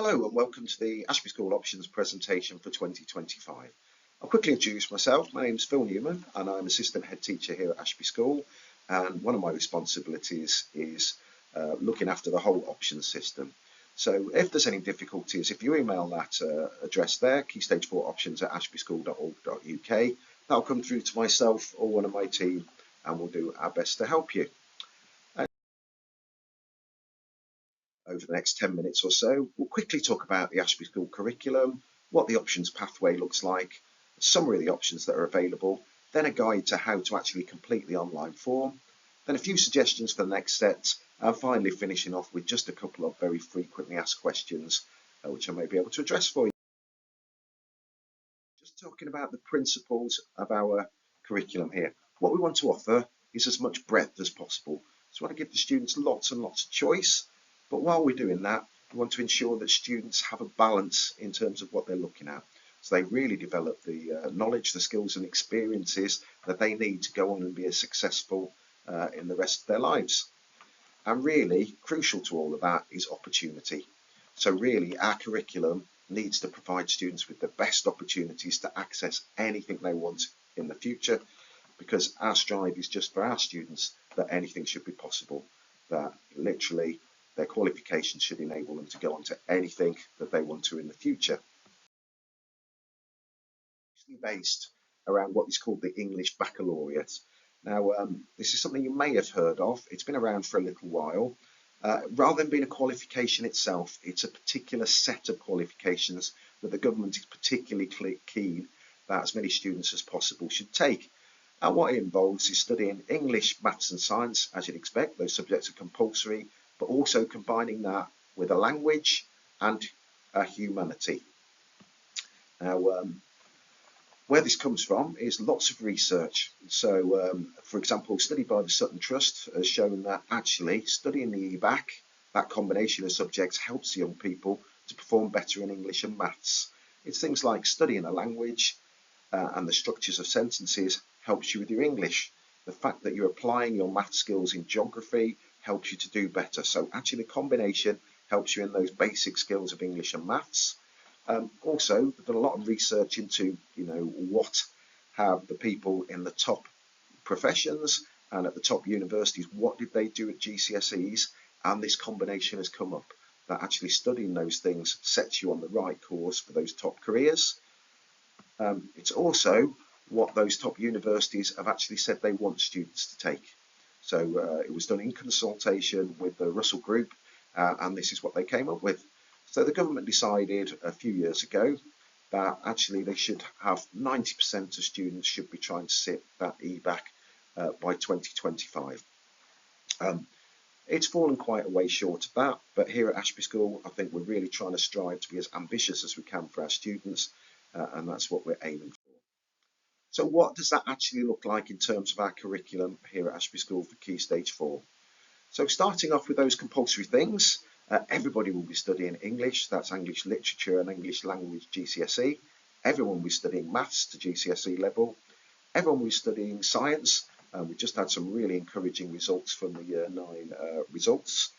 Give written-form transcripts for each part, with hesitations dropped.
Hello and welcome to the Ashby School Options presentation for 2025. I'll quickly introduce myself. My name is Phil Newman and I'm Assistant Head Teacher here at Ashby School, and one of my responsibilities is looking after the whole options system. So if there's any difficulties, if you email that address there, keystage4options@ashbyschool.org.uk, that'll come through to myself or one of my team and we'll do our best to help you. Over the next 10 minutes or so, we'll quickly talk about the Ashby School curriculum, what the options pathway looks like, a summary of the options that are available, then a guide to how to actually complete the online form, then a few suggestions for the next steps, and finally finishing off with just a couple of very frequently asked questions which I may be able to address for you. Just talking about the principles of our curriculum here. What we want to offer is as much breadth as possible. So we want to give the students lots and lots of choice. But while we're doing that, we want to ensure that students have a balance in terms of what they're looking at. So they really develop the knowledge, the skills and experiences that they need to go on and be as successful in the rest of their lives. And really crucial to all of that is opportunity. So really our curriculum needs to provide students with the best opportunities to access anything they want in the future, because our strive is just for our students that anything should be possible, that literally their qualifications should enable them to go on to anything that they want to in the future. It's based around what is called the English Baccalaureate. Now, this is something you may have heard of. It's been around for a little while. Rather than being a qualification itself, it's a particular set of qualifications that the government is particularly keen that as many students as possible should take. And what it involves is studying English, maths and science, as you'd expect. Those subjects are compulsory, but also combining that with a language and a humanity. Now, where this comes from is lots of research. So, for example, a study by the Sutton Trust has shown that actually studying the EBacc, that combination of subjects, helps young people to perform better in English and maths. It's things like studying a language and the structures of sentences helps you with your English. The fact that you're applying your math skills in geography helps you to do better. So actually the combination helps you in those basic skills of English and maths. Also, we've done a lot of research into, what have the people in the top professions and at the top universities, what did they do at GCSEs? And this combination has come up that actually studying those things sets you on the right course for those top careers. It's also what those top universities have actually said they want students to take. So it was done in consultation with the Russell Group, and this is what they came up with. So the government decided a few years ago that actually they should have 90% of students should be trying to sit that EBacc by 2025. It's fallen quite a way short of that, but here at Ashby School, I think we're really trying to strive to be as ambitious as we can for our students, and that's what we're aiming for. So what does that actually look like in terms of our curriculum here at Ashby School for Key Stage 4? So starting off with those compulsory things, everybody will be studying English, that's English Literature and English Language GCSE. Everyone will be studying maths to GCSE level. Everyone will be studying science. We've just had some really encouraging results from the Year 9 results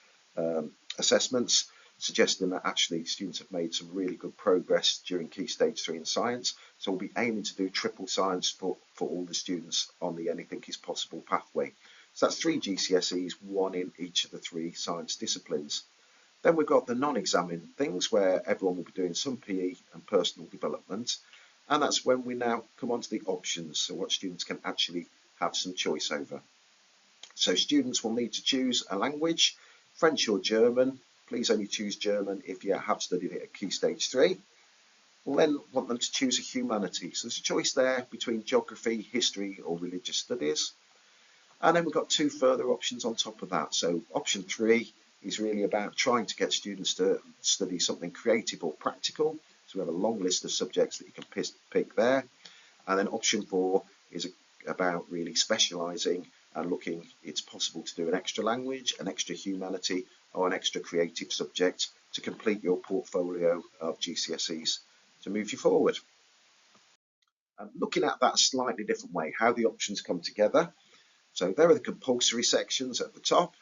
assessments, suggesting that actually students have made some really good progress during Key Stage 3 in science. So we'll be aiming to do triple science for all the students on the Anything is Possible pathway. So that's 3 GCSEs, 1 in each of the 3 science disciplines. Then we've got the non-examing things where everyone will be doing some PE and personal development. And that's when we now come on to the options, so what students can actually have some choice over. So students will need to choose a language, French or German. Please only choose German if you have studied it at Key Stage 3. We'll then want them to choose a humanity. So there's a choice there between geography, history or religious studies. And then we've got 2 further options on top of that. So option 3 is really about trying to get students to study something creative or practical. So we have a long list of subjects that you can pick there. And then option 4 is about really specialising and looking, it's possible to do an extra language, an extra humanity or an extra creative subject to complete your portfolio of GCSEs to move you forward. Looking at that a slightly different way, how the options come together. So there are the compulsory sections at the top.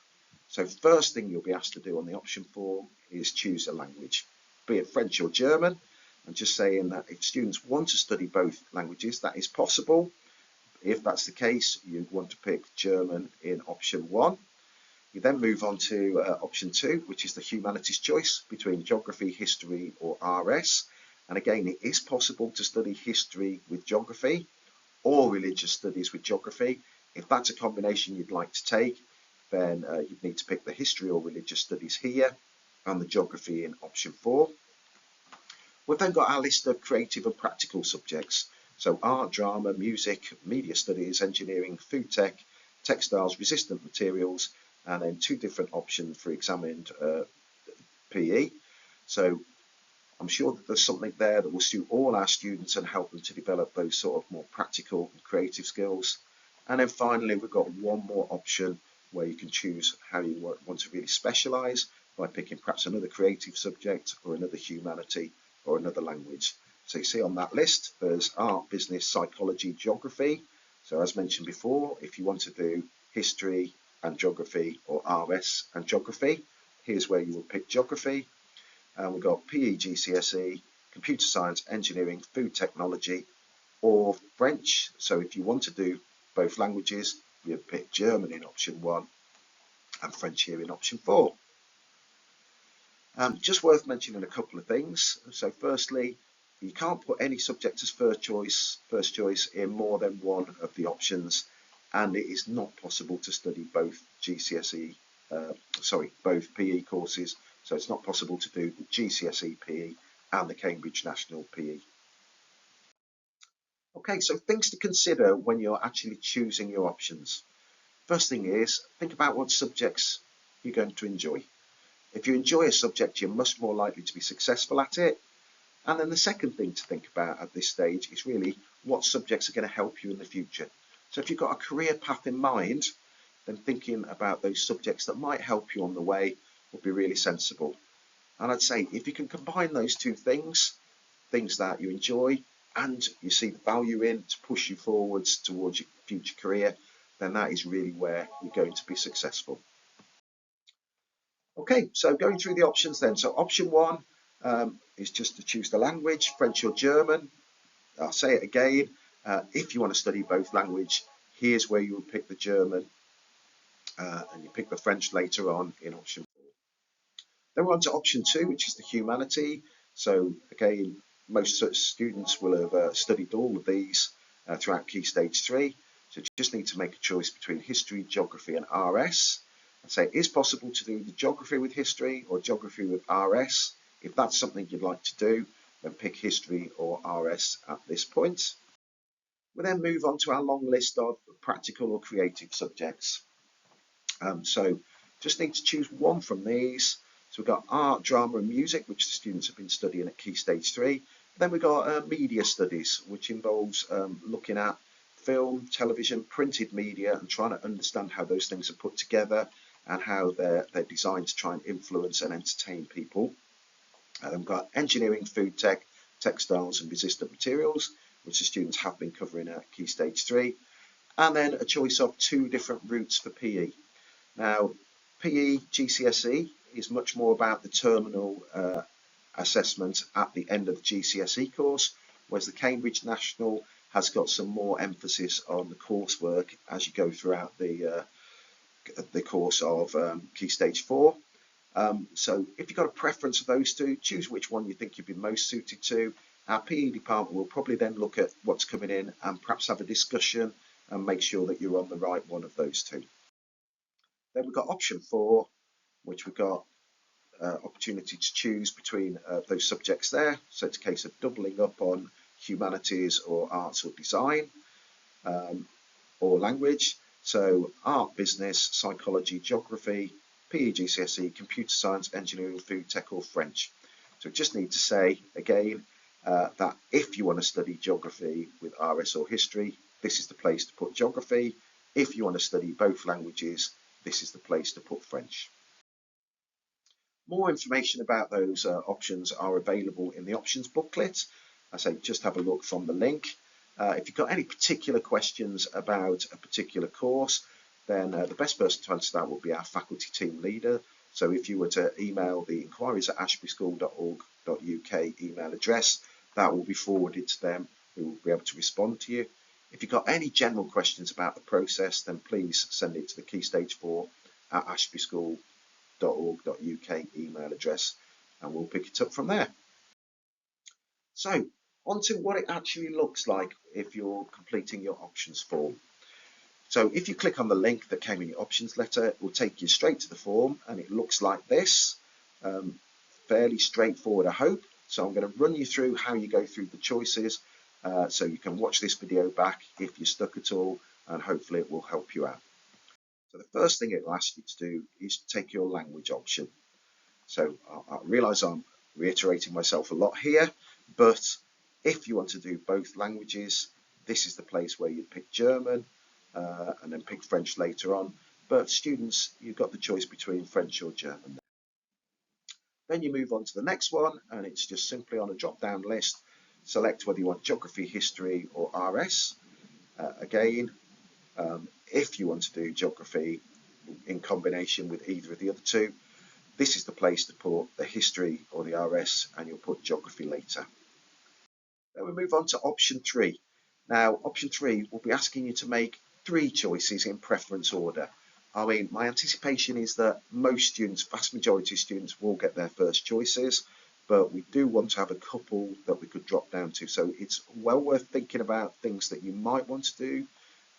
So first thing you'll be asked to do on the option form is choose a language. be it French or German, and just saying that if students want to study both languages, that is possible. If that's the case, you want to pick German in option 1. You then move on to option 2, which is the humanities choice between geography, history or RS. And again, it is possible to study history with geography or religious studies with geography. If that's a combination you'd like to take, then you'd need to pick the history or religious studies here and the geography in option 4. We've then got our list of creative and practical subjects. So art, drama, music, media studies, engineering, food tech, textiles, resistant materials, and then 2 different options for examined PE. So I'm sure that there's something there that will suit all our students and help them to develop those sort of more practical and creative skills. And then finally, we've got one more option where you can choose how you want to really specialise by picking perhaps another creative subject or another humanity or another language. So you see on that list, there's art, business, psychology, geography. So as mentioned before, if you want to do history and geography or RS and geography, here's where you will pick geography. And we've got PE GCSE, computer science, engineering, food technology, or French. So if you want to do both languages, you pick German in option 1 and French here in option 4. Just worth mentioning a couple of things. So firstly, you can't put any subject as first choice in more than one of the options, and it is not possible to study both both PE courses. So it's not possible to do the GCSE PE and the Cambridge National PE. Okay, so things to consider when you're actually choosing your options. First thing is, think about what subjects you're going to enjoy. If you enjoy a subject, you're much more likely to be successful at it. And then the second thing to think about at this stage is really what subjects are going to help you in the future. So if you've got a career path in mind, then thinking about those subjects that might help you on the way would be really sensible. And I'd say if you can combine those 2 things that you enjoy and you see the value in to push you forwards towards your future career, then that is really where you're going to be successful. Okay, so going through the options then. So option 1 is just to choose the language, French or German. I'll say it again. If you want to study both language, here's where you will pick the German and you pick the French later on in option 4. Then we're on to option 2, which is the humanity. So again, most students will have studied all of these throughout Key Stage 3. So you just need to make a choice between history, geography and RS. I'd say it is possible to do the geography with history or geography with RS. If that's something you'd like to do, then pick history or RS at this point. We'll then move on to our long list of practical or creative subjects. So just need to choose one from these. So we've got art, drama and music, which the students have been studying at Key Stage 3. Then we've got media studies, which involves looking at film, television, printed media and trying to understand how those things are put together and how they're designed to try and influence and entertain people. We've got engineering, food tech, textiles and resistant materials, which the students have been covering at Key Stage 3. And then a choice of 2 different routes for PE. Now, PE GCSE is much more about the terminal assessment at the end of the GCSE course, whereas the Cambridge National has got some more emphasis on the coursework as you go throughout the course of Key Stage 4. So if you've got a preference of those 2, choose which one you think you'd be most suited to. Our PE department will probably then look at what's coming in and perhaps have a discussion and make sure that you're on the right one of those 2. Then we've got option 4, which we've got opportunity to choose between those subjects there. So it's a case of doubling up on humanities or arts or design or language. So art, business, psychology, geography, PE GCSE, computer science, engineering, food tech or French. So just need to say again that if you want to study geography with RS or history, this is the place to put geography. If you want to study both languages, this is the place to put French. More information about those options are available in the options booklet. I say just have a look from the link. If you've got any particular questions about a particular course, then the best person to answer that will be our faculty team leader. So if you were to email the inquiries@ashbyschool.org.uk email address, that will be forwarded to them, who will be able to respond to you. If you've got any general questions about the process, then please send it to the Key Stage 4 at ashbyschool.org.uk email address, and we'll pick it up from there. So, on to what it actually looks like if you're completing your options form. So if you click on the link that came in your options letter, it will take you straight to the form, and it looks like this. Fairly straightforward, I hope. So I'm going to run you through how you go through the choices, so you can watch this video back if you're stuck at all, and hopefully it will help you out. So the first thing it will ask you to do is take your language option. So I realise I'm reiterating myself a lot here, but if you want to do both languages, this is the place where you pick German, and then pick French later on. But students, you've got the choice between French or German. Then you move on to the next one, and it's just simply on a drop-down list. Select whether you want geography, history, or RS. Again, if you want to do geography in combination with either of the other two, this is the place to put the history or the RS, and you'll put geography later. Then we move on to option 3. Now, option 3 will be asking you to make 3 choices in preference order. I mean, my anticipation is that most students, vast majority of students, will get their first choices, but we do want to have a couple that we could drop down to. So it's well worth thinking about things that you might want to do,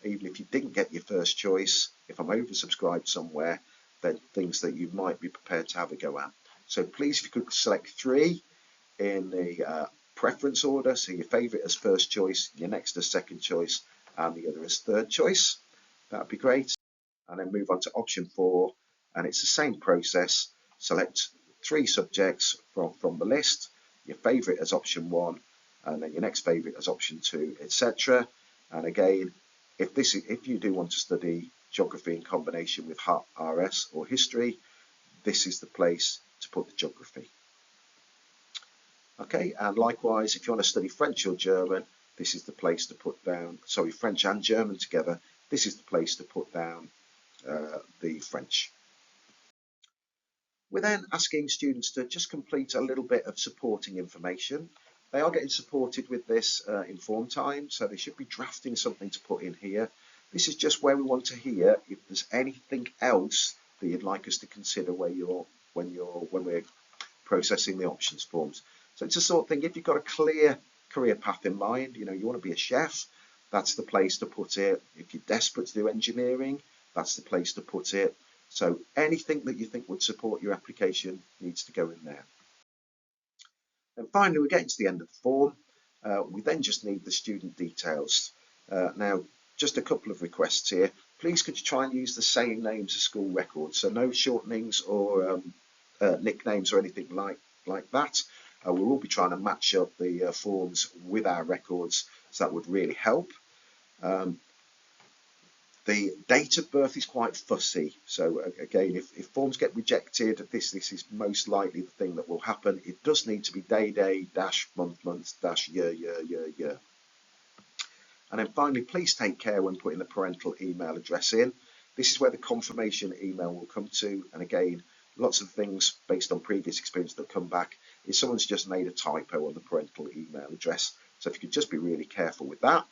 even if you didn't get your first choice. If I'm oversubscribed somewhere, then things that you might be prepared to have a go at. So please, if you could select 3 in the preference order, so your favourite as first choice, your next as second choice, and the other as third choice, that would be great. And then move on to option 4, and it's the same process. Select 3 subjects from the list, your favourite as option 1, and then your next favourite as option 2, etc. And again, if you do want to study geography in combination with RS or history, this is the place to put the geography. Okay, and likewise, if you want to study French or German, this is the place to put down, sorry, French and German together, this is the place to put down the French. We're then asking students to just complete a little bit of supporting information. They are getting supported with this in form time, so they should be drafting something to put in here. This is just where we want to hear if there's anything else that you'd like us to consider when we're processing the options forms. So it's the sort of thing, if you've got a clear career path in mind, you want to be a chef, that's the place to put it. If you're desperate to do engineering, that's the place to put it. So anything that you think would support your application needs to go in there. And finally, we're getting to the end of the form. We then just need the student details. Now, just a couple of requests here. Please could you try and use the same names as school records, so no shortenings or nicknames or anything like that. We will be trying to match up the forms with our records, so that would really help. The date of birth is quite fussy, so again, if forms get rejected, this is most likely the thing that will happen. It does need to be day, dash, month, dash, year. And then finally, please take care when putting the parental email address in. This is where the confirmation email will come to, and again, lots of things based on previous experience that come back is someone's just made a typo on the parental email address. So if you could just be really careful with that.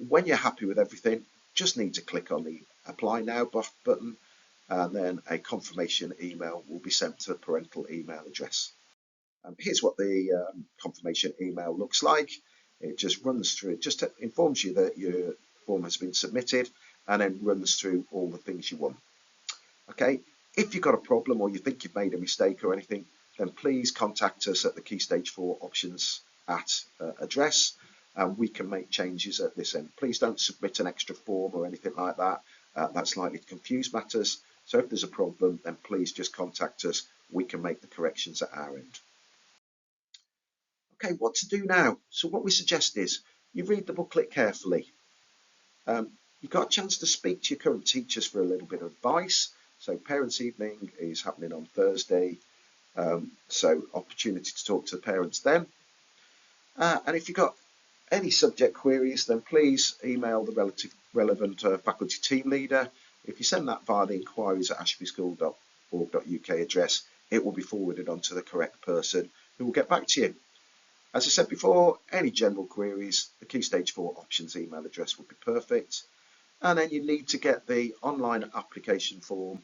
When you're happy with everything, just need to click on the Apply Now button, and then a confirmation email will be sent to the parental email address. Here's what the confirmation email looks like. It just runs through, it just informs you that your form has been submitted, and then runs through all the things you want. Okay, if you've got a problem or you think you've made a mistake or anything, then please contact us at the Key Stage 4 options address, and we can make changes at this end. Please don't submit an extra form or anything like that. That's likely to confuse matters. So if there's a problem, then please just contact us. We can make the corrections at our end. Okay, what to do now? So what we suggest is you read the booklet carefully. You've got a chance to speak to your current teachers for a little bit of advice. So Parents' Evening is happening on Thursday. So opportunity to talk to the parents then. And if you've got any subject queries, then please email the relevant faculty team leader. If you send that via the inquiries@ashbyschool.org.uk uk address, it will be forwarded on to the correct person who will get back to you. As I said before, any general queries, the Key Stage 4 options email address would be perfect. And then you need to get the online application form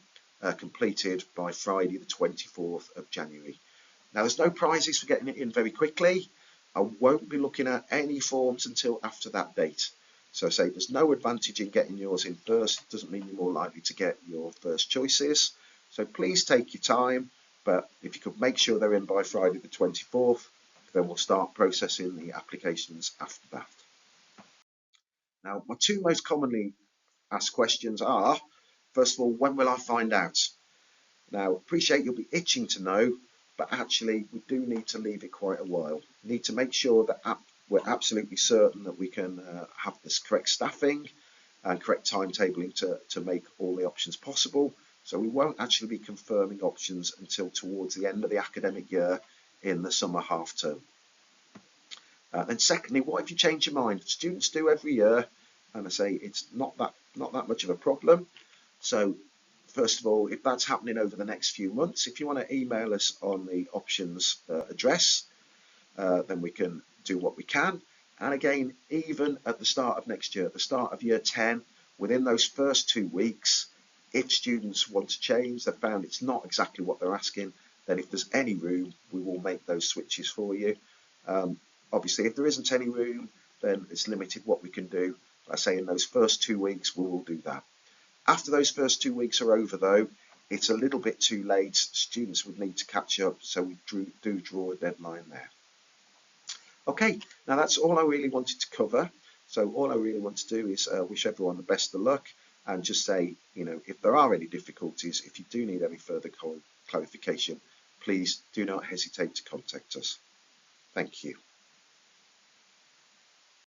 completed by Friday the 24th of January. Now there's no prizes for getting it in very quickly. I won't be looking at any forms until after that date. So say there's no advantage in getting yours in first. Doesn't mean you're more likely to get your first choices. So please take your time, but if you could make sure they're in by Friday the 24th, then we'll start processing the applications after that. Now, my two most commonly asked questions are, first of all, when will I find out? Now, appreciate you'll be itching to know, but actually we do need to leave it quite a while. We need to make sure that we're absolutely certain that we can have this correct staffing and correct timetabling to make all the options possible. So we won't actually be confirming options until towards the end of the academic year in the summer half term. Then secondly, what if you change your mind? Students do every year, and I say it's not that much of a problem. So first of all, if that's happening over the next few months, if you want to email us on the options address, then we can do what we can. And again, even at the start of next year, at the start of year 10, within those first 2 weeks, if students want to change, they've found it's not exactly what they're asking, then if there's any room, we will make those switches for you. Obviously, if there isn't any room, then it's limited what we can do. I say in those first 2 weeks, we will do that. After those first 2 weeks are over, though, it's a little bit too late. Students would need to catch up, so we do draw a deadline there. Okay, now that's all I really wanted to cover. So all I really want to do is wish everyone the best of luck and just say, if there are any difficulties, if you do need any further clarification, please do not hesitate to contact us. Thank you.